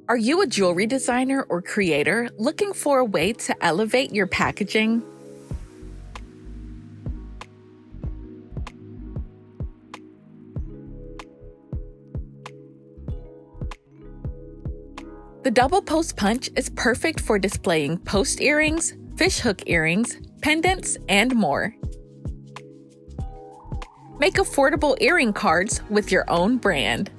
Are you a jewelry designer or creator looking for a way to elevate your packaging? The double post punch is perfect for displaying post earrings, fishhook earrings, pendants, and more. Make affordable earring cards with your own brand.